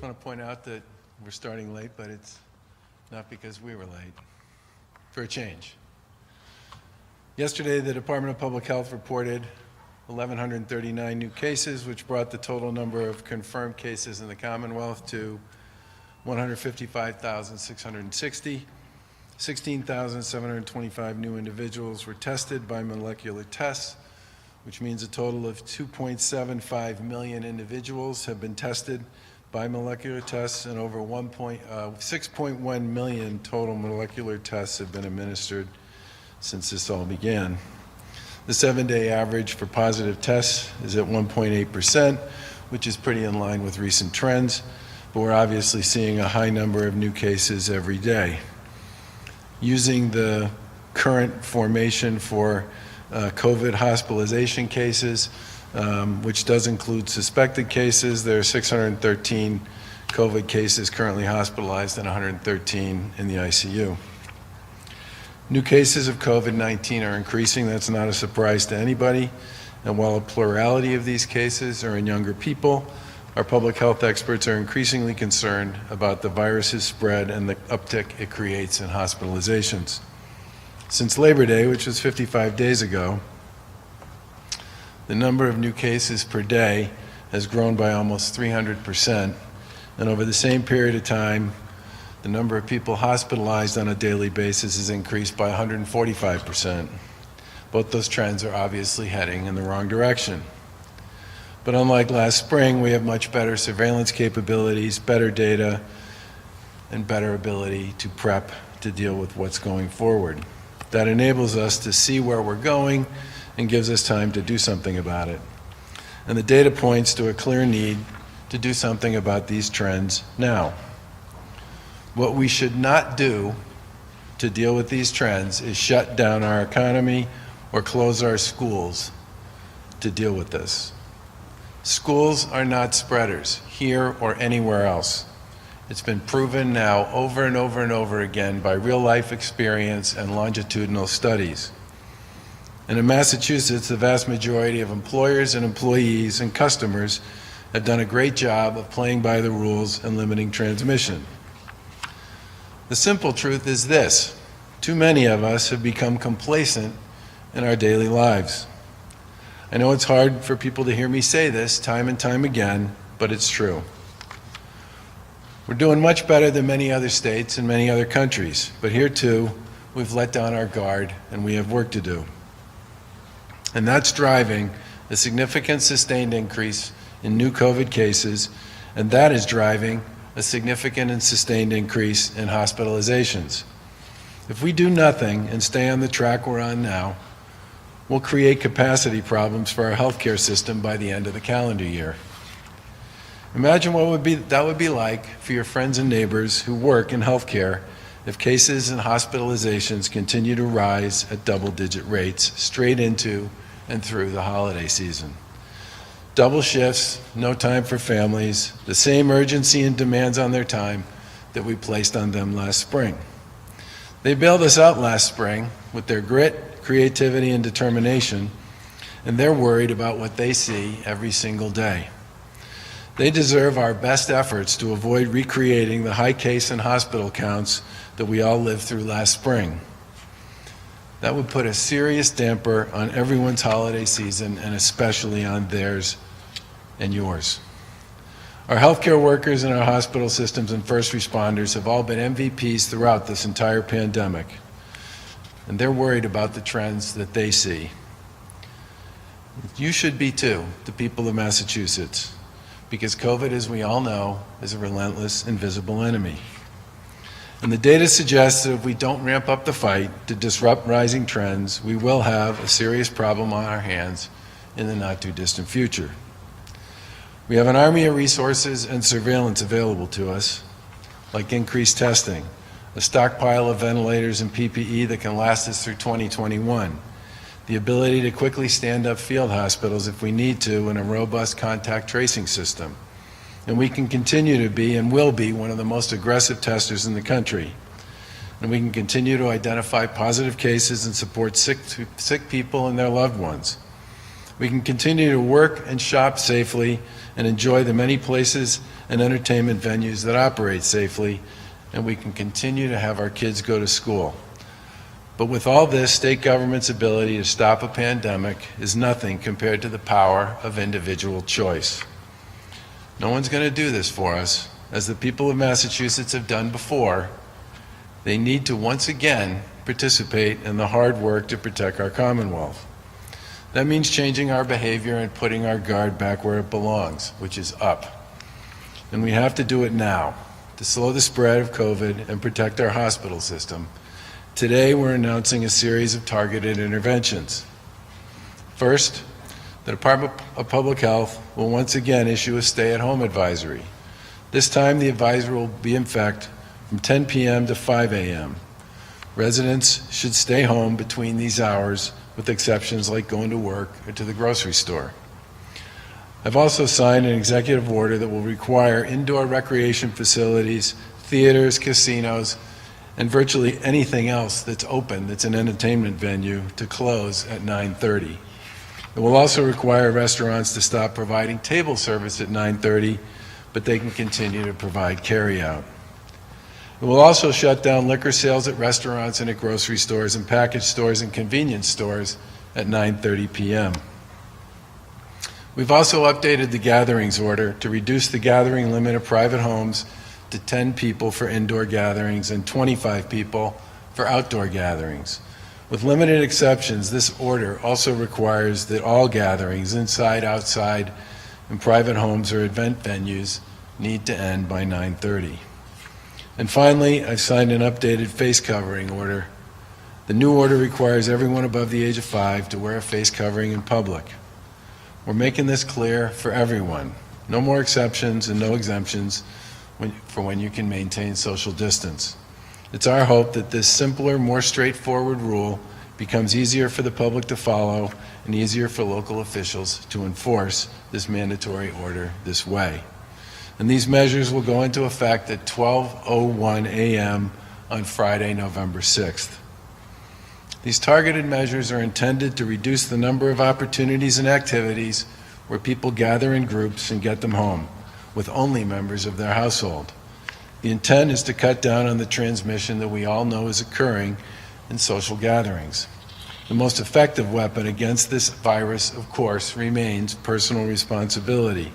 want to point out that we're starting late, but it's not because we were late, for a change. Yesterday, the Department of Public Health reported 1,139 new cases, which brought the total number of confirmed cases in the Commonwealth to 155,660. 16,725 new individuals were tested by molecular tests, which means a total of 2.75 million individuals have been tested by molecular tests, and over 6.1 million total molecular tests have been administered since this all began. The 7-day average for positive tests is at 1.8%, which is pretty in line with recent trends, but we're obviously seeing a high number of new cases every day. Using the current formation for COVID hospitalization cases, which does include suspected cases, there are 613 COVID cases currently hospitalized and 113 in the ICU. New cases of COVID-19 are increasing. That's not a surprise to anybody. And while a plurality of these cases are in younger people, our public health experts are increasingly concerned about the virus's spread and the uptick it creates in hospitalizations. Since Labor Day, which was 55 days ago, the number of new cases per day has grown by almost 300%, and over the same period of time, the number of people hospitalized on a daily basis has increased by 145%. Both those trends are obviously heading in the wrong direction. But unlike last spring, we have much better surveillance capabilities, better data, and better ability to prep to deal with what's going forward. That enables us to see where we're going and gives us time to do something about it. And the data points to a clear need to do something about these trends now. What we should not do to deal with these trends is shut down our economy or close our schools to deal with this. Schools are not spreaders, here or anywhere else. It's been proven now over and over and over again by real-life experience and longitudinal studies. And in Massachusetts, the vast majority of employers and employees and customers have done a great job of playing by the rules and limiting transmission. The simple truth is this: too many of us have become complacent in our daily lives. I know it's hard for people to hear me say this time and time again, but it's true. We're doing much better than many other states and many other countries, but here too, we've let down our guard and we have work to do. And that's driving a significant sustained increase in new COVID cases, and that is driving a significant and sustained increase in hospitalizations. If we do nothing and stay on the track we're on now, we'll create capacity problems for our healthcare system by the end of the calendar year. Imagine what that would be like for your friends and neighbors who work in healthcare if cases and hospitalizations continue to rise at double-digit rates straight into and through the holiday season. Double shifts, no time for families, the same urgency and demands on their time that we placed on them last spring. They bailed us out last spring with their grit, creativity, and determination, and they're worried about what they see every single day. They deserve our best efforts to avoid recreating the high case and hospital counts that we all lived through last spring. That would put a serious damper on everyone's holiday season, and especially on theirs and yours. Our healthcare workers in our hospital systems and first responders have all been MVPs throughout this entire pandemic, and they're worried about the trends that they see. You should be too, the people of Massachusetts, because COVID, as we all know, is a relentless, invisible enemy. And the data suggests that if we don't ramp up the fight to disrupt rising trends, we will have a serious problem on our hands in the not-too-distant future. We have an army of resources and surveillance available to us, like increased testing, a stockpile of ventilators and PPE that can last us through 2021, the ability to quickly stand up field hospitals if we need to, and a robust contact tracing system. And we can continue to be and will be one of the most aggressive testers in the country. And we can continue to identify positive cases and support sick people and their loved ones. We can continue to work and shop safely and enjoy the many places and entertainment venues that operate safely, and we can continue to have our kids go to school. But with all this, state government's ability to stop a pandemic is nothing compared to the power of individual choice. No one's going to do this for us. As the people of Massachusetts have done before, they need to once again participate in the hard work to protect our Commonwealth. That means changing our behavior and putting our guard back where it belongs, which is up. And we have to do it now to slow the spread of COVID and protect our hospital system. Today, we're announcing a series of targeted interventions. First, the Department of Public Health will once again issue a stay-at-home advisory. This time, the advisory will be in effect from 10 p.m. to 5 a.m. Residents should stay home between these hours, with exceptions like going to work or to the grocery store. I've also signed an executive order that will require indoor recreation facilities, theaters, casinos, and virtually anything else that's open that's an entertainment venue to close at 9:30. It will also require restaurants to stop providing table service at 9:30, but they can continue to provide carryout. It will also shut down liquor sales at restaurants and at grocery stores and package stores and convenience stores at 9:30 p.m. We've also updated the gatherings order to reduce the gathering limit of private homes to 10 people for indoor gatherings and 25 people for outdoor gatherings. With limited exceptions, this order also requires that all gatherings inside, outside, and private homes or event venues need to end by 9:30. And finally, I've signed an updated face covering order. The new order requires everyone above the age of 5 to wear a face covering in public. We're making this clear for everyone. No more exceptions and no exemptions for when you can maintain social distance. It's our hope that this simpler, more straightforward rule becomes easier for the public to follow and easier for local officials to enforce this mandatory order this way. And these measures will go into effect at 12:01 a.m. on Friday, November 6th. These targeted measures are intended to reduce the number of opportunities and activities where people gather in groups and get them home with only members of their household. The intent is to cut down on the transmission that we all know is occurring in social gatherings. The most effective weapon against this virus, of course, remains personal responsibility.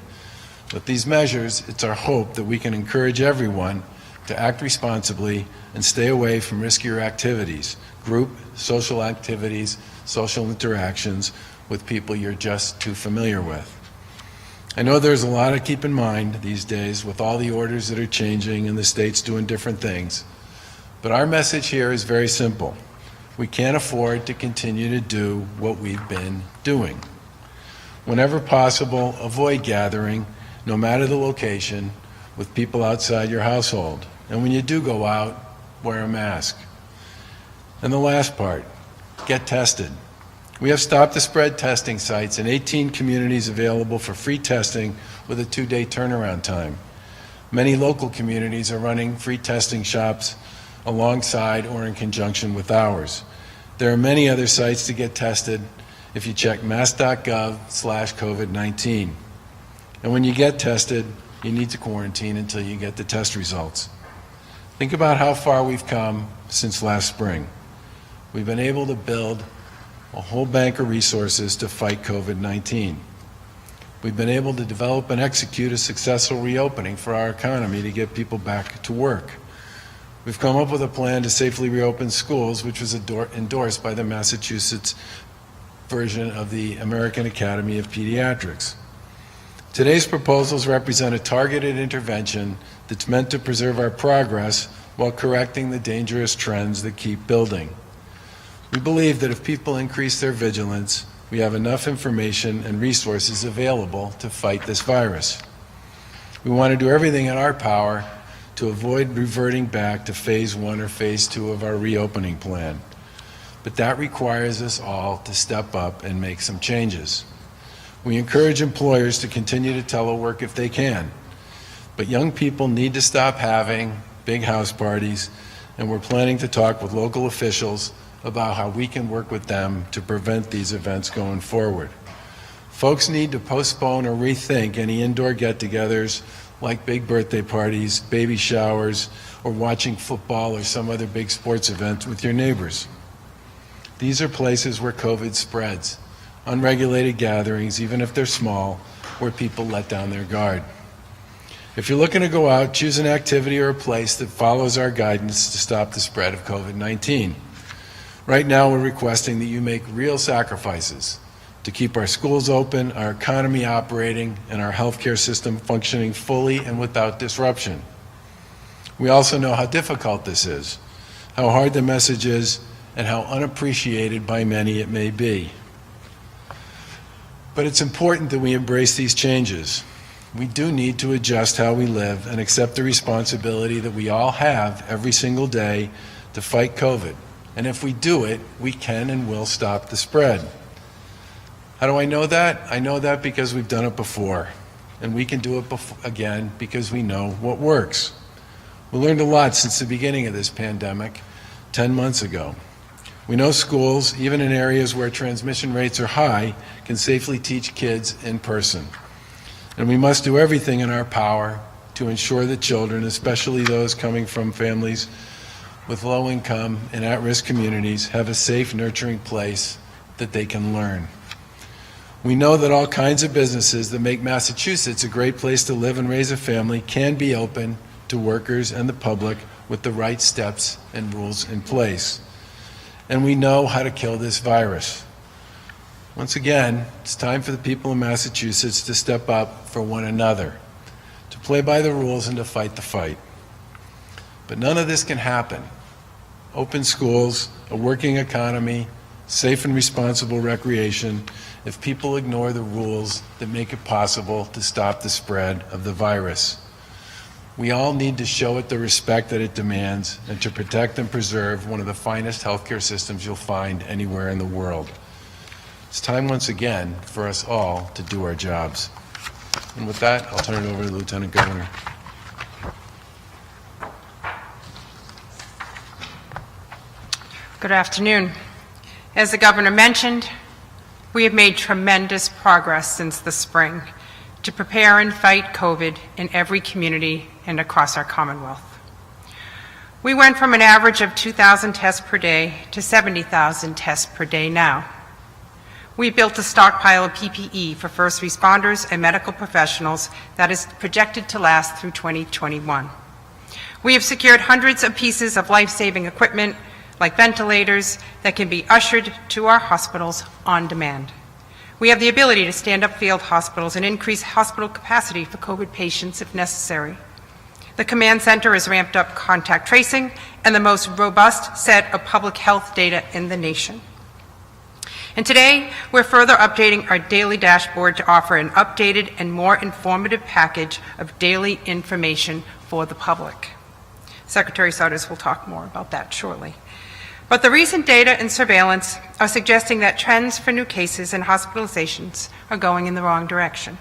With these measures, it's our hope that we can encourage everyone to act responsibly and stay away from riskier activities, group, social activities, social interactions with people you're just too familiar with. I know there's a lot to keep in mind these days with all the orders that are changing and the states doing different things, but our message here is very simple. We can't afford to continue to do what we've been doing. Whenever possible, avoid gathering, no matter the location, with people outside your household. And when you do go out, wear a mask. And the last part, get tested. We have Stop the Spread testing sites in 18 communities available for free testing with a 2-day turnaround time. Many local communities are running free testing shops alongside or in conjunction with ours. There are many other sites to get tested if you check mass.gov/COVID-19. And when you get tested, you need to quarantine until you get the test results. Think about how far we've come since last spring. We've been able to build a whole bank of resources to fight COVID-19. We've been able to develop and execute a successful reopening for our economy to get people back to work. We've come up with a plan to safely reopen schools, which was endorsed by the Massachusetts version of the American Academy of Pediatrics. Today's proposals represent a targeted intervention that's meant to preserve our progress while correcting the dangerous trends that keep building. We believe that if people increase their vigilance, we have enough information and resources available to fight this virus. We want to do everything in our power to avoid reverting back to phase 1 or phase 2 of our reopening plan. But that requires us all to step up and make some changes. We encourage employers to continue to telework if they can, but young people need to stop having big house parties, and we're planning to talk with local officials about how we can work with them to prevent these events going forward. Folks need to postpone or rethink any indoor get-togethers like big birthday parties, baby showers, or watching football or some other big sports event with your neighbors. These are places where COVID spreads, unregulated gatherings, even if they're small, where people let down their guard. If you're looking to go out, choose an activity or a place that follows our guidance to stop the spread of COVID-19. Right now, we're requesting that you make real sacrifices to keep our schools open, our economy operating, and our healthcare system functioning fully and without disruption. We also know how difficult this is, how hard the message is, and how unappreciated by many it may be. But it's important that we embrace these changes. We do need to adjust how we live and accept the responsibility that we all have every single day to fight COVID. And if we do it, we can and will stop the spread. How do I know that? I know that because we've done it before, and we can do it again because we know what works. We learned a lot since the beginning of this pandemic 10 months ago. We know schools, even in areas where transmission rates are high, can safely teach kids in person. And we must do everything in our power to ensure that children, especially those coming from families with low income and at-risk communities, have a safe, nurturing place that they can learn. We know that all kinds of businesses that make Massachusetts a great place to live and raise a family can be open to workers and the public with the right steps and rules in place. And we know how to kill this virus. Once again, it's time for the people of Massachusetts to step up for one another, to play by the rules and to fight the fight. But none of this can happen. Open schools, a working economy, safe and responsible recreation, if people ignore the rules that make it possible to stop the spread of the virus. We all need to show it the respect that it demands and to protect and preserve one of the finest healthcare systems you'll find anywhere in the world. It's time once again for us all to do our jobs. And with that, I'll turn it over to the Lieutenant Governor. Good afternoon. As the Governor mentioned, we have made tremendous progress since the spring to prepare and fight COVID in every community and across our Commonwealth. We went from an average of 2,000 tests per day to 70,000 tests per day now. We built a stockpile of PPE for first responders and medical professionals that is projected to last through 2021. We have secured hundreds of pieces of life-saving equipment like ventilators that can be ushered to our hospitals on demand. We have the ability to stand up field hospitals and increase hospital capacity for COVID patients if necessary. The command center has ramped up contact tracing and the most robust set of public health data in the nation. And today, we're further updating our daily dashboard to offer an updated and more informative package of daily information for the public. Secretary Sudders will talk more about that shortly. But the recent data and surveillance are suggesting that trends for new cases and hospitalizations are going in the wrong direction.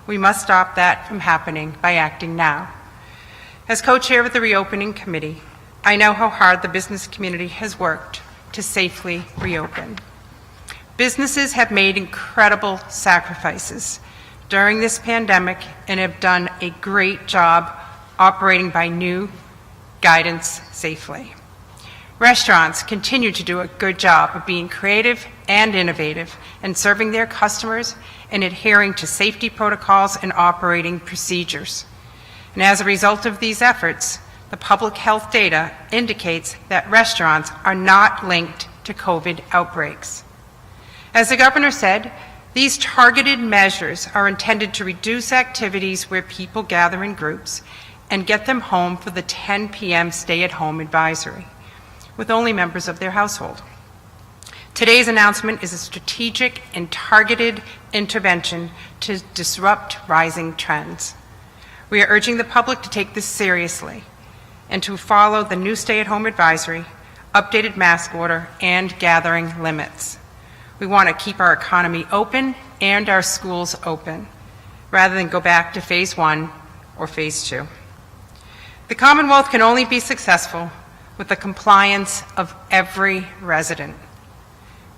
We must stop that from happening by acting now. As co-chair of the reopening committee, I know how hard the business community has worked to safely reopen. Businesses have made incredible sacrifices during this pandemic and have done a great job operating by new guidance safely. Restaurants continue to do a good job of being creative and innovative and serving their customers and adhering to safety protocols and operating procedures. And as a result of these efforts, the public health data indicates that restaurants are not linked to COVID outbreaks. As the Governor said, these targeted measures are intended to reduce activities where people gather in groups and get them home for the 10 p.m. stay-at-home advisory, with only members of their household. Today's announcement is a strategic and targeted intervention to disrupt rising trends. We are urging the public to take this seriously and to follow the new stay-at-home advisory, updated mask order, and gathering limits. We want to keep our economy open and our schools open, rather than go back to phase 1 or phase 2. The Commonwealth can only be successful with the compliance of every resident.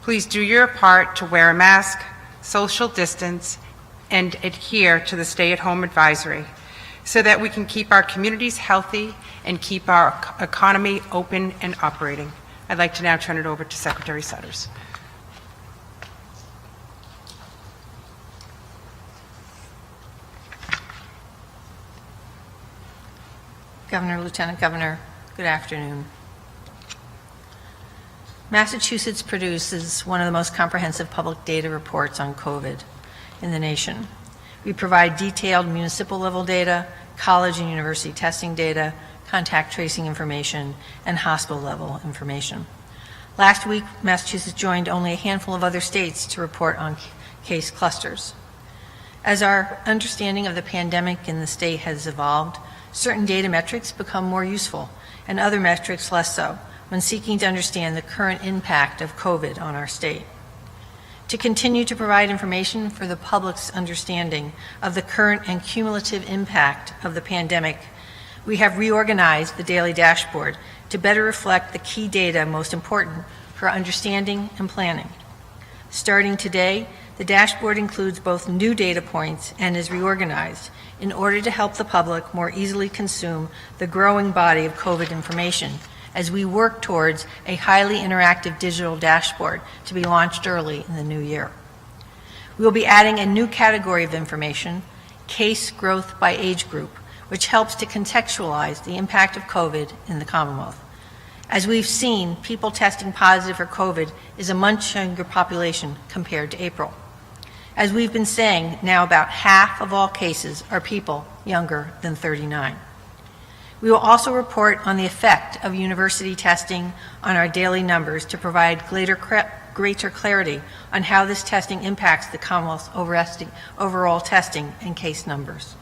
Please do your part to wear a mask, social distance, and adhere to the stay-at-home advisory so that we can keep our communities healthy and keep our economy open and operating. I'd like to now turn it over to Secretary Sudders. Governor, Lieutenant Governor, good afternoon. Massachusetts produces one of the most comprehensive public data reports on COVID in the nation. We provide detailed municipal level data, college and university testing data, contact tracing information, and hospital level information. Last week, Massachusetts joined only a handful of other states to report on case clusters. As our understanding of the pandemic in the state has evolved, certain data metrics become more useful and other metrics less so when seeking to understand the current impact of COVID on our state. To continue to provide information for the public's understanding of the current and cumulative impact of the pandemic, we have reorganized the daily dashboard to better reflect the key data most important for understanding and planning. Starting today, the dashboard includes both new data points and is reorganized in order to help the public more easily consume the growing body of COVID information as we work towards a highly interactive digital dashboard to be launched early in the new year. We will be adding a new category of information, case growth by age group, which helps to contextualize the impact of COVID in the Commonwealth. As we've seen, people testing positive for COVID is a much younger population compared to April. As we've been saying, now about half of all cases are people younger than 39. We will also report on the effect of university testing on our daily numbers to provide greater clarity on how this testing impacts the Commonwealth's overall testing and case numbers.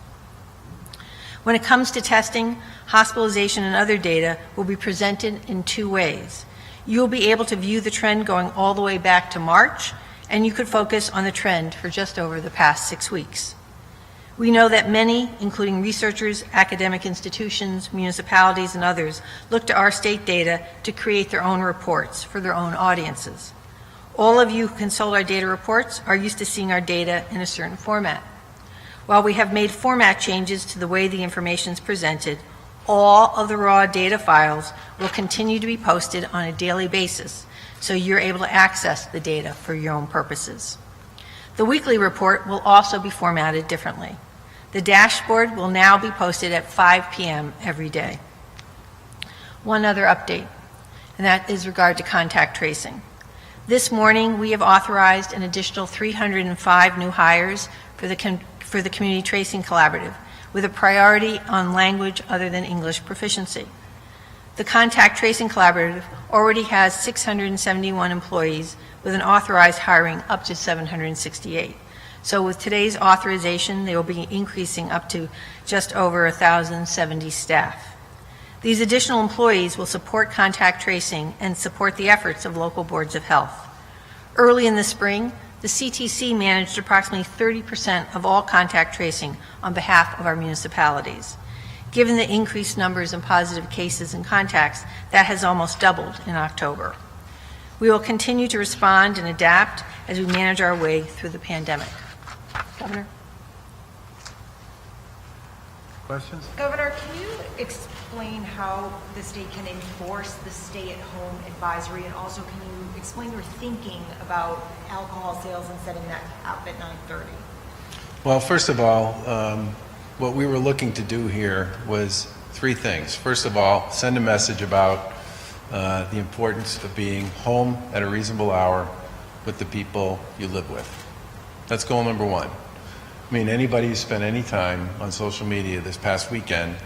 When it comes to testing, hospitalization and other data will be presented in two ways. You will be able to view the trend going all the way back to March, and you could focus on the trend for just over the past 6 weeks. We know that many, including researchers, academic institutions, municipalities, and others, look to our state data to create their own reports for their own audiences. All of you who consult our data reports are used to seeing our data in a certain format. While we have made format changes to the way the information is presented, all of the raw data files will continue to be posted on a daily basis, so you're able to access the data for your own purposes. The weekly report will also be formatted differently. The dashboard will now be posted at 5 p.m. every day. One other update, and that is regard to contact tracing. This morning, we have authorized an additional 305 new hires for the Community Tracing Collaborative, with a priority on language other than English proficiency. The Contact Tracing Collaborative already has 671 employees with an authorized hiring up to 768. So with today's authorization, they will be increasing up to just over 1,070 staff. These additional employees will support contact tracing and support the efforts of local boards of health. Early in the spring, the CTC managed approximately 30% of all contact tracing on behalf of our municipalities. Given the increased numbers and positive cases and contacts, that has almost doubled in October. We will continue to respond and adapt as we manage our way through the pandemic. Governor? Questions? Governor, can you explain how the state can enforce the stay-at-home advisory, and also can you explain your thinking about alcohol sales and setting that up at 9:30? Well, first of all, what we were looking to do here was three things. First of all, send a message about the importance of being home at a reasonable hour with the people you live with. That's goal number one. I mean, anybody who spent any time on social media this past weekend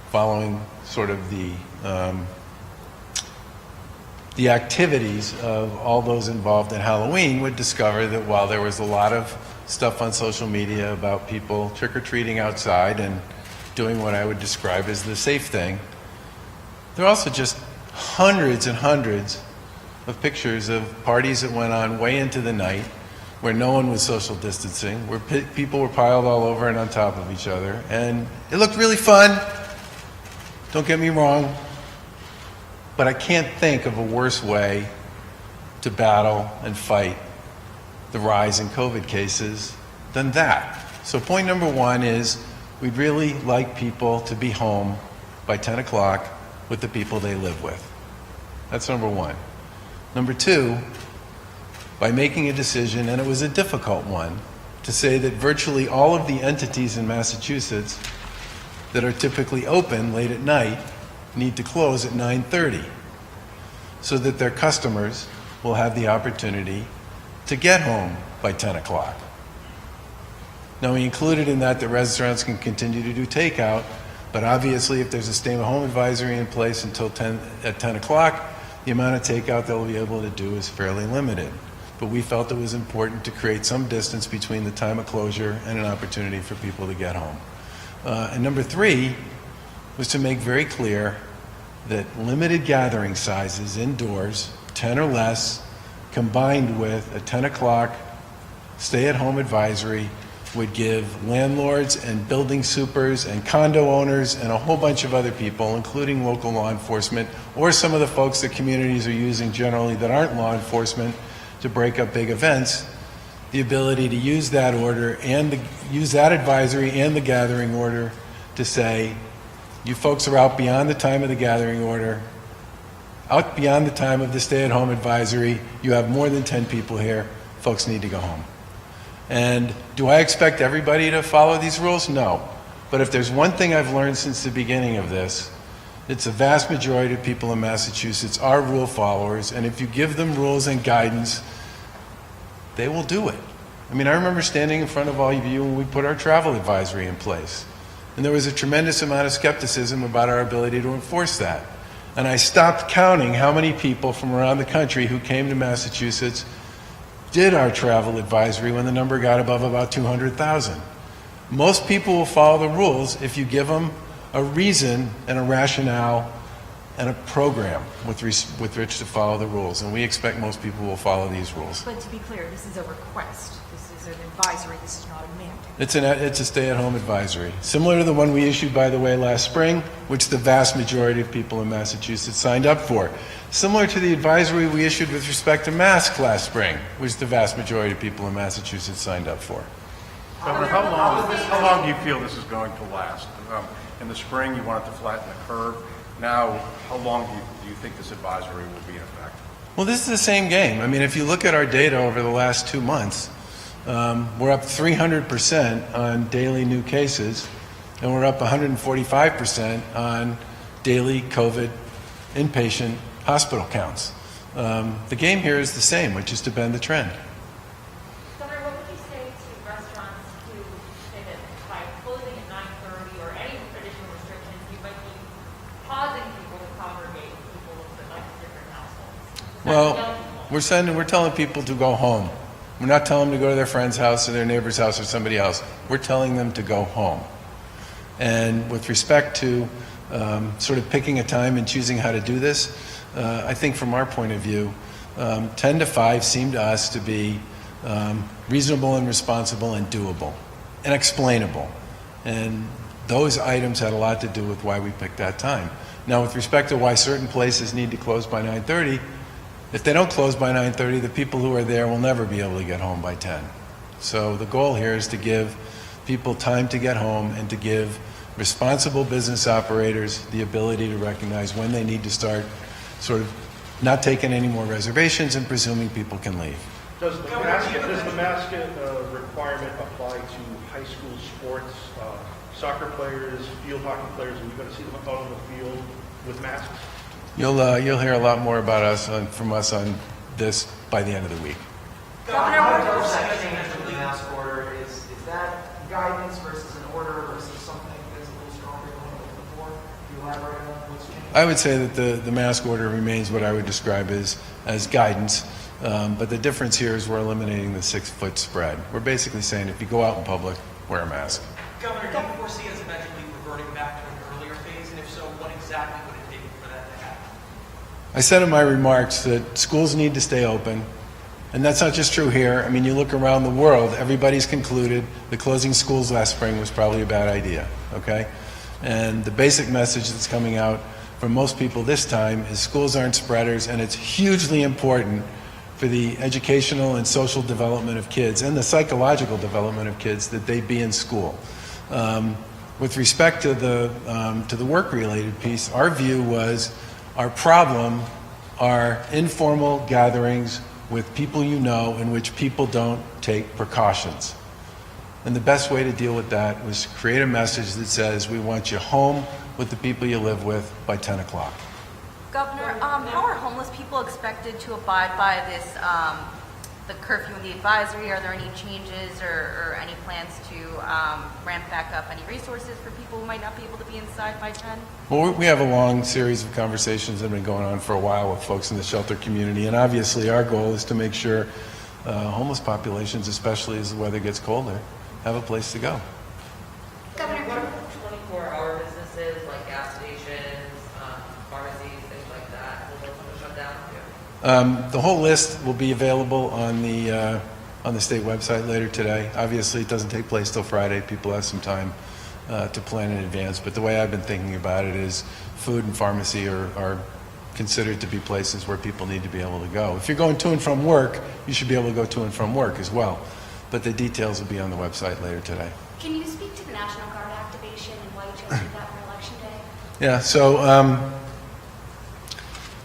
following sort of the activities of all those involved in Halloween would discover that while there was a lot of stuff on social media about people trick-or-treating outside and doing what I would describe as the safe thing, there are also just hundreds and hundreds of pictures of parties that went on way into the night where no one was social distancing, where people were piled all over and on top of each other. And it looked really fun, don't get me wrong, but I can't think of a worse way to battle and fight the rise in COVID cases than that. So point number one is we'd really like people to be home by 10 o'clock with the people they live with. That's number one. Number two, by making a decision, and it was a difficult one, to say that virtually all of the entities in Massachusetts that are typically open late at night need to close at 9:30 so that their customers will have the opportunity to get home by 10 o'clock. Now, we included in that restaurants can continue to do takeout, but obviously if there's a stay-at-home advisory in place until 10 o'clock, the amount of takeout they'll be able to do is fairly limited. But we felt it was important to create some distance between the time of closure and an opportunity for people to get home. And number three was to make very clear that limited gathering sizes indoors, 10 or less, combined with a 10 o'clock stay-at-home advisory would give landlords and building supers and condo owners and a whole bunch of other people, including local law enforcement, or some of the folks that communities are using generally that aren't law enforcement to break up big events, the ability to use that order and use that advisory and the gathering order to say, you folks are out beyond the time of the gathering order, out beyond the time of the stay-at-home advisory, you have more than 10 people here, folks need to go home. And do I expect everybody to follow these rules? No. But if there's one thing I've learned since the beginning of this, it's a vast majority of people in Massachusetts are rule followers, and if you give them rules and guidance, they will do it. I mean, I remember standing in front of all of you when we put our travel advisory in place. And there was a tremendous amount of skepticism about our ability to enforce that. And I stopped counting how many people from around the country who came to Massachusetts did our travel advisory when the number got above about 200,000. Most people will follow the rules if you give them a reason and a rationale and a program with which to follow the rules. And we expect most people will follow these rules. But to be clear, this is a request. This is an advisory. This is not a mandate. It's a stay-at-home advisory, similar to the one we issued, by the way, last spring, which the vast majority of people in Massachusetts signed up for. Similar to the advisory we issued with respect to masks last spring, which the vast majority of people in Massachusetts signed up for. Governor, how long do you feel this is going to last? In the spring, you wanted to flatten the curve. Now, how long do you think this advisory will be in effect? Well, this is the same game. I mean, if you look at our data over the last 2 months, we're up 300% on daily new cases, and we're up 145% on daily COVID inpatient hospital counts. The game here is the same, which is to bend the trend. Governor, what would you say to restaurants who say that by closing at 9:30 or any additional restrictions, you might be causing people to congregate with people with like different households? Well, we're telling people to go home. We're not telling them to go to their friend's house or their neighbor's house or somebody else. We're telling them to go home. And with respect to sort of picking a time and choosing how to do this, I think from our point of view, 10 to 5 seemed to us to be reasonable and responsible and doable and explainable. And those items had a lot to do with why we picked that time. Now, with respect to why certain places need to close by 9:30, if they don't close by 9:30, the people who are there will never be able to get home by 10. So the goal here is to give people time to get home and to give responsible business operators the ability to recognize when they need to start sort of not taking any more reservations and presuming people can leave. Does the mask requirement apply to high school sports, soccer players, field hockey players? Are you going to see them out on the field with masks? You'll hear a lot more about from us on this by the end of the week. Governor, what percentage of the mask order is that guidance versus an order versus something that's a little stronger than what it was before? Can you elaborate on what's changed? I would say that the mask order remains what I would describe as guidance, but the difference here is we're eliminating the 6-foot spread. We're basically saying if you go out in public, wear a mask. Governor, do you foresee us eventually reverting back to an earlier phase? And if so, what exactly would it take for that to happen? I said in my remarks that schools need to stay open, and that's not just true here. I mean, you look around the world, everybody's concluded that closing schools last spring was probably a bad idea, okay? And the basic message that's coming out from most people this time is schools aren't spreaders, and it's hugely important for the educational and social development of kids and the psychological development of kids that they be in school. With respect to the work-related piece, our view was our problem are informal gatherings with people you know in which people don't take precautions. And the best way to deal with that was create a message that says we want you home with the people you live with by 10 o'clock. Governor, how are homeless people expected to abide by this, the curfew and the advisory? Are there any changes or any plans to ramp back up any resources for people who might not be able to be inside by 10? Well, we have a long series of conversations that have been going on for a while with folks in the shelter community, and obviously our goal is to make sure homeless populations, especially as the weather gets colder, have a place to go. Governor, what about 24-hour businesses like gas stations, pharmacies, things like that? Will those have to shut down? The whole list will be available on the state website later today. Obviously, it doesn't take place till Friday. People have some time to plan in advance. But the way I've been thinking about it is food and pharmacy are considered to be places where people need to be able to go. If you're going to and from work, you should be able to go to and from work as well. But the details will be on the website later today. Can you speak to the National Guard activation and why you chose to do that for Election Day? Yeah, so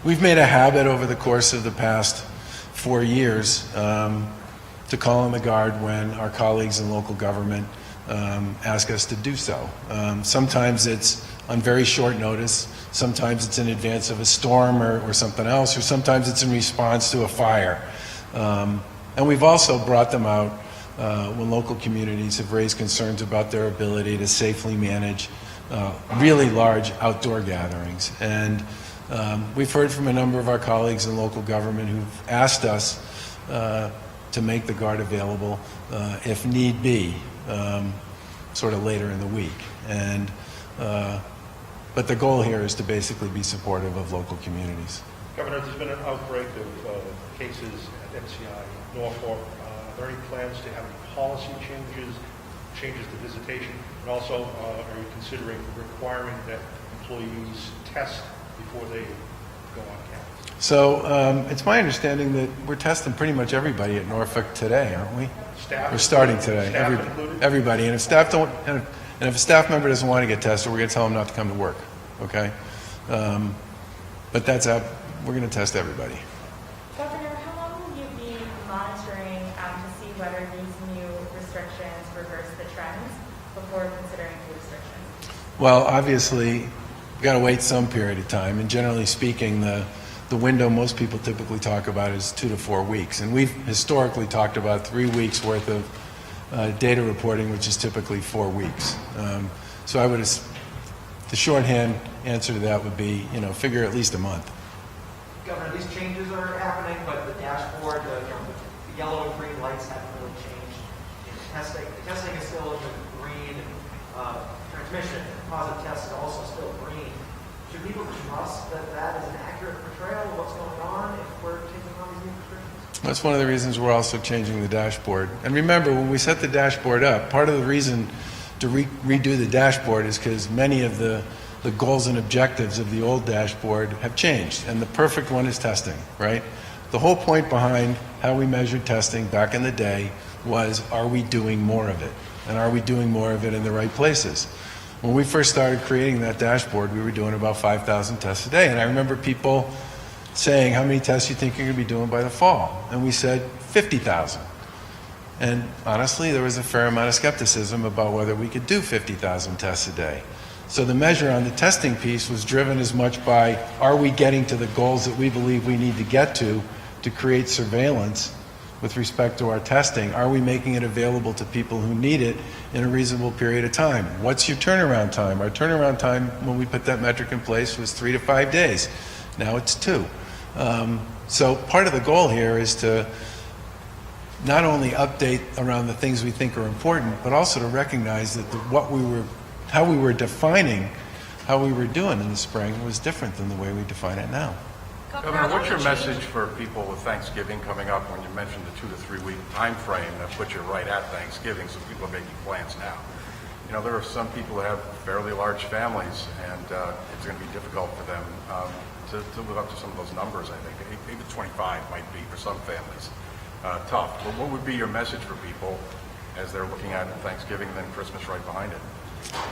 we've made a habit over the course of the past 4 years to call on the Guard when our colleagues in local government ask us to do so. Sometimes it's on very short notice, sometimes it's in advance of a storm or something else, or sometimes it's in response to a fire. And we've also brought them out when local communities have raised concerns about their ability to safely manage really large outdoor gatherings. And we've heard from a number of our colleagues in local government who've asked us to make the Guard available if need be, sort of later in the week. And but the goal here is to basically be supportive of local communities. Governor, there's been an outbreak of cases at MCI Norfolk. Are there any plans to have any policy changes to visitation? And also, are you considering requiring that employees test before they go on campus? So it's my understanding that we're testing pretty much everybody at Norfolk today, aren't we? Staff? We're starting today. Staff included? Everybody. And if staff don't, and if a staff member doesn't want to get tested, we're going to tell them not to come to work. Okay? But that's out. We're going to test everybody. Governor, how long will you be monitoring to see whether these new restrictions reverse the trends before considering new restrictions? Well, obviously, we've got to wait some period of time. And generally speaking, the window most people typically talk about is 2 to 4 weeks. And we've historically talked about 3 weeks worth of data reporting, which is typically 4 weeks. So I would, the shorthand answer to that would be, figure at least a month. Governor, these changes are happening, but the dashboard, the yellow and green lights haven't really changed. The testing is still in the green. Transmission, positive test is also still green. Should people trust that that is an accurate portrayal of what's going on if we're taking on these new restrictions? That's one of the reasons we're also changing the dashboard. And remember, when we set the dashboard up, part of the reason to redo the dashboard is because many of the goals and objectives of the old dashboard have changed. And the perfect one is testing, right? The whole point behind how we measured testing back in the day was, are we doing more of it? And are we doing more of it in the right places? When we first started creating that dashboard, we were doing about 5,000 tests a day. And I remember people saying, how many tests do you think you're going to be doing by the fall? And we said 50,000. And honestly, there was a fair amount of skepticism about whether we could do 50,000 tests a day. So the measure on the testing piece was driven as much by, are we getting to the goals that we believe we need to get to create surveillance with respect to our testing? Are we making it available to people who need it in a reasonable period of time? What's your turnaround time? Our turnaround time when we put that metric in place was 3 to 5 days. Now it's 2. So part of the goal here is to not only update around the things we think are important, but also to recognize that how we were defining how we were doing in the spring was different than the way we define it now. Governor, what's your message for people with Thanksgiving coming up when you mentioned the 2 to 3 week time frame that puts you right at Thanksgiving, so people are making plans now? There are some people who have fairly large families, and it's going to be difficult for them. to live up to some of those numbers, I think. Even 25 might be, for some families, tough. But what would be your message for people as they're looking at Thanksgiving and then Christmas right behind it?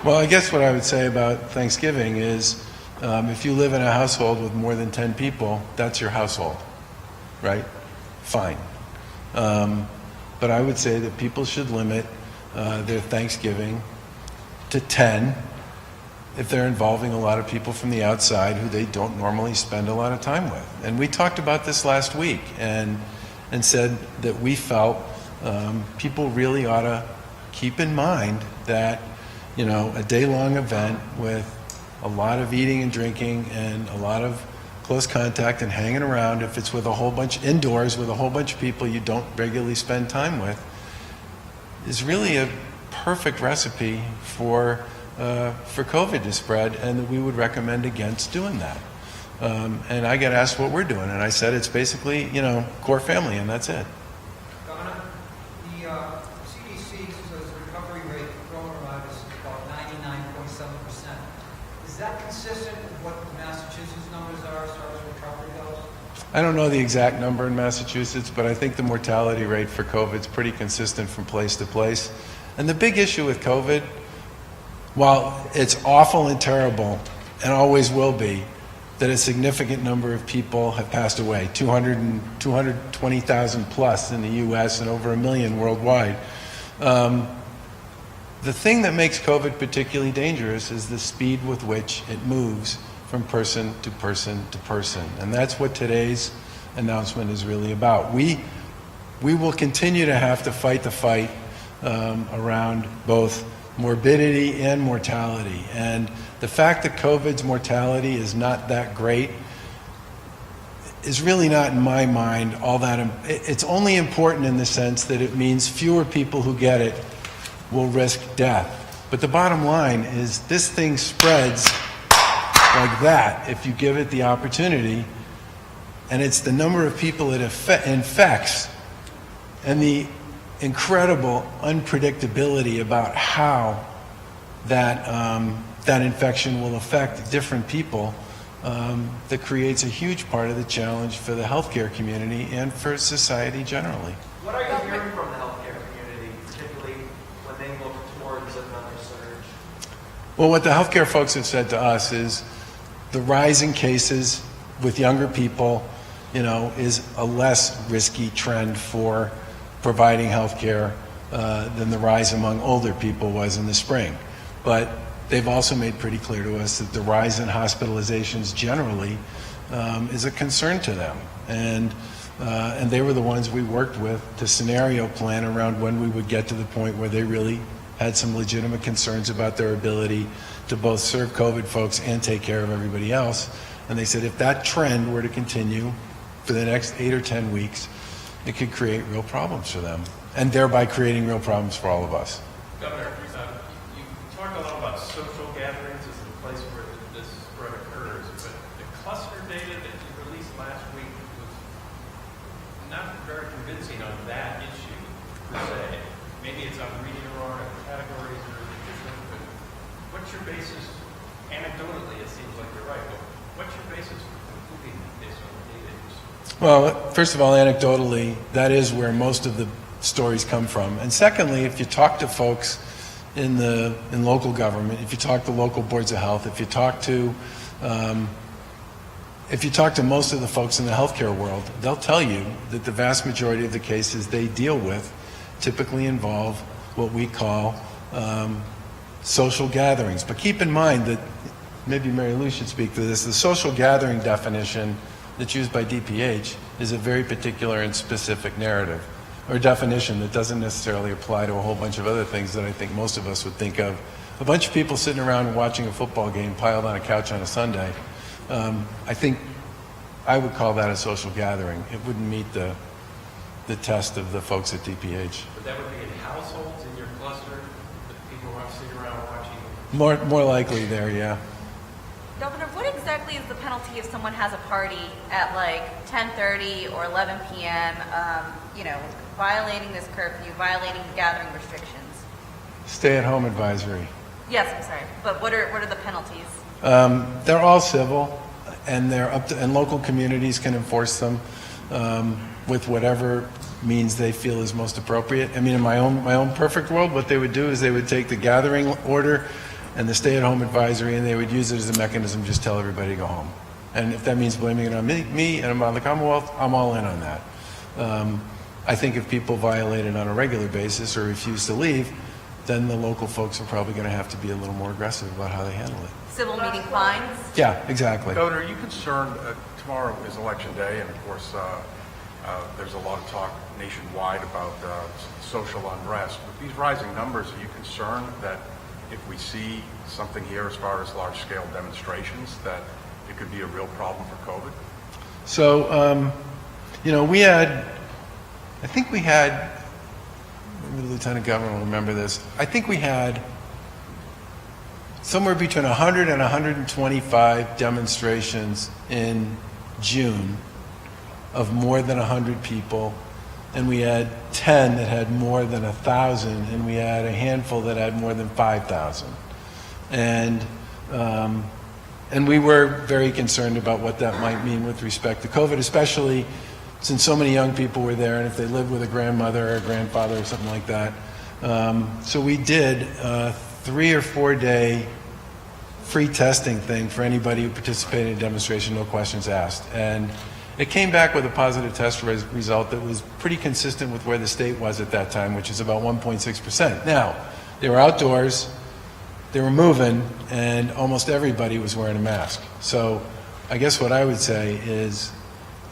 Well, I guess what I would say about Thanksgiving is if you live in a household with more than 10 people, that's your household, right? Fine. But I would say that people should limit their Thanksgiving to 10 if they're involving a lot of people from the outside who they don't normally spend a lot of time with. And we talked about this last week and said that we felt people really ought to keep in mind that, you know, a day-long event with a lot of eating and drinking and a lot of close contact and hanging around, if it's with a whole bunch indoors with a whole bunch of people you don't regularly spend time with, is really a perfect recipe for COVID to spread, and that we would recommend against doing that. And I get asked what we're doing, and I said it's basically, you know, core family, and that's it. Governor, the CDC says the recovery rate for coronavirus is about 99.7%. Is that consistent with what the Massachusetts numbers are as far as recovery goes? I don't know the exact number in Massachusetts, but I think the mortality rate for COVID is pretty consistent from place to place. And the big issue with COVID, while it's awful and terrible, and always will be, that a significant number of people have passed away, 220,000 plus in the U.S. and over 1 million worldwide. The thing that makes COVID particularly dangerous is the speed with which it moves from person to person to person. And that's what today's announcement is really about. We will continue to have to fight the fight around both morbidity and mortality. And the fact that COVID's mortality is not that great is really not, in my mind, all that. It's only important in the sense that it means fewer people who get it will risk death. But the bottom line is this thing spreads like that if you give it the opportunity, and it's the number of people it infects and the incredible unpredictability about how that infection will affect different people that creates a huge part of the challenge for the healthcare community and for society generally. What are you hearing from the healthcare community, particularly when they look towards another surge? Well, what the healthcare folks have said to us is the rise in cases with younger people, you know, is a less risky trend for providing health care than the rise among older people was in the spring. But they've also made pretty clear to us that the rise in hospitalizations generally is a concern to them. And they were the ones we worked with to scenario plan around when we would get to the point where they really had some legitimate concerns about their ability to both serve COVID folks and take care of everybody else. And they said if that trend were to continue for the next 8 or 10 weeks, it could create real problems for them, and thereby creating real problems for all of us. Governor, you talked a lot about social gatherings as the place where this spread occurs, but the cluster data that you released last week was not very convincing on that issue, per se. Maybe it's I'm reading the wrong categories or different, but what's your basis? Anecdotally, it seems like you're right, but what's your basis for concluding based on the data you saw? Well, first of all, anecdotally, that is where most of the stories come from. And secondly, if you talk to folks in local government, if you talk to local boards of health, if you talk to most of the folks in the healthcare world, they'll tell you that the vast majority of the cases they deal with typically involve what we call social gatherings. But keep in mind that, maybe Mary Lou should speak to this, the social gathering definition that's used by DPH is a very particular and specific narrative or definition that doesn't necessarily apply to a whole bunch of other things that I think most of us would think of. A bunch of people sitting around and watching a football game piled on a couch on a Sunday, I think I would call that a social gathering. It wouldn't meet the test of the folks at DPH. But that would be in households in your cluster that people are sitting around watching? More likely there, yeah. Governor, what exactly is the penalty if someone has a party at like 10:30 or 11 p.m., violating this curfew, violating the gathering restrictions? Stay-at-home advisory. Yes, I'm sorry, but what are the penalties? They're all civil. and they're up to, and local communities can enforce them with whatever means they feel is most appropriate. I mean, in my own perfect world, what they would do is they would take the gathering order and the stay-at-home advisory, and they would use it as a mechanism to just tell everybody to go home. And if that means blaming it on me and on the Commonwealth, I'm all in on that. I think if people violate it on a regular basis or refuse to leave, then the local folks are probably going to have to be a little more aggressive about how they handle it. Civil meeting fines? Yeah, exactly. Governor, are you concerned, tomorrow is election day, and of course, there's a lot of talk nationwide about social unrest. With these rising numbers, are you concerned that if we see something here as far as large-scale demonstrations, that it could be a real problem for COVID? So, you know, I think we had, maybe the Lieutenant Governor will remember this, I think we had somewhere between 100 and 125 demonstrations in June of more than 100 people, and we had 10 that had more than 1,000, and we had a handful that had more than 5,000. And we were very concerned about what that might mean with respect to COVID, especially since so many young people were there, and if they lived with a grandmother or a grandfather or something like that. So we did a 3 or 4 day free testing thing for anybody who participated in a demonstration, no questions asked. And it came back with a positive test result that was pretty consistent with where the state was at that time, which is about 1.6%. Now, they were outdoors, they were moving, and almost everybody was wearing a mask. So I guess what I would say is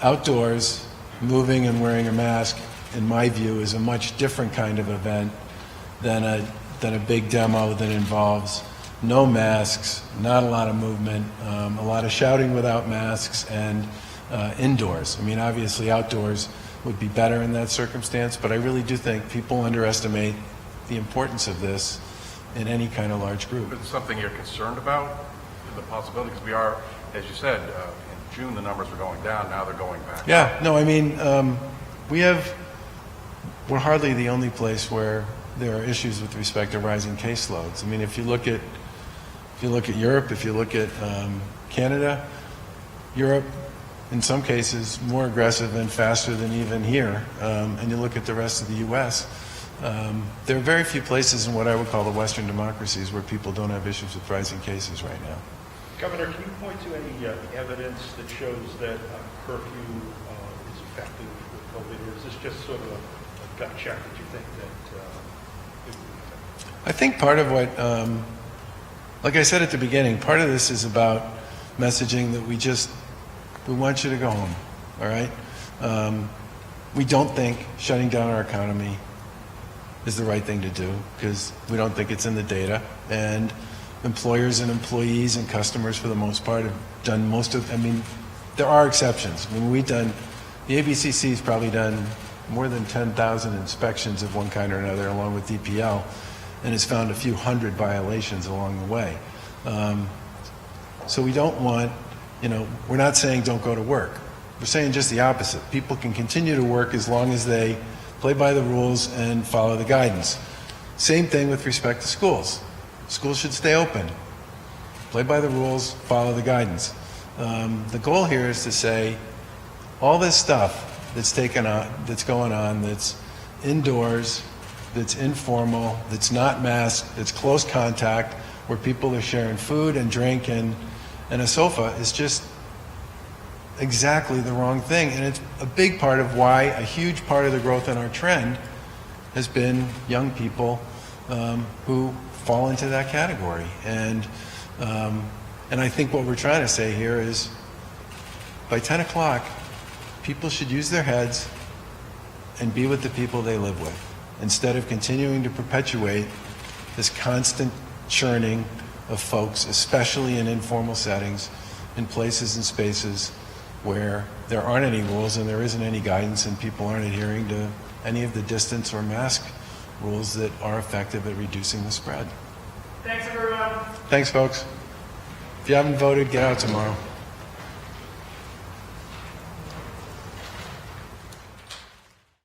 outdoors, moving and wearing a mask, in my view, is a much different kind of event than a big demo that involves no masks, not a lot of movement, a lot of shouting without masks, and indoors. I mean, obviously outdoors would be better in that circumstance, but I really do think people underestimate the importance of this in any kind of large group. Is it something you're concerned about, the possibility? Because we are, as you said, in June the numbers were going down, now they're going back up. Yeah, no, I mean, we're hardly the only place where there are issues with respect to rising caseloads. I mean, if you look at Europe, if you look at Canada, Europe, in some cases, more aggressive and faster than even here, and you look at the rest of the U.S., there are very few places in what I would call the Western democracies where people don't have issues with rising cases right now. Governor, can you point to any evidence that shows that curfew is effective with COVID, or is this just sort of a gut check that you think that it would be effective? I think part of what, like I said at the beginning, part of this is about messaging that we want you to go home, all right? We don't think shutting down our economy is the right thing to do because we don't think it's in the data. And employers and employees and customers, for the most part, have done there are exceptions. I mean, the ABCC's probably done more than 10,000 inspections of one kind or another, along with DPL, and has found a few hundred violations along the way. So we don't want, we're not saying don't go to work. We're saying just the opposite. People can continue to work as long as they play by the rules and follow the guidance. Same thing with respect to schools. Schools should stay open. Play by the rules, follow the guidance. The goal here is to say all this stuff that's going on, that's indoors, that's informal, that's not masked, that's close contact, where people are sharing food and drink and a sofa, is just exactly the wrong thing. And it's a big part of why a huge part of the growth in our trend has been young people who fall into that category. And I think what we're trying to say here is by 10 o'clock, people should use their heads and be with the people they live with, instead of continuing to perpetuate this constant churning of folks, especially in informal settings, in places and spaces where there aren't any rules and there isn't any guidance and people aren't adhering to any of the distance or mask rules that are effective at reducing the spread. Thanks, everyone. Thanks, folks. If you haven't voted, get out tomorrow.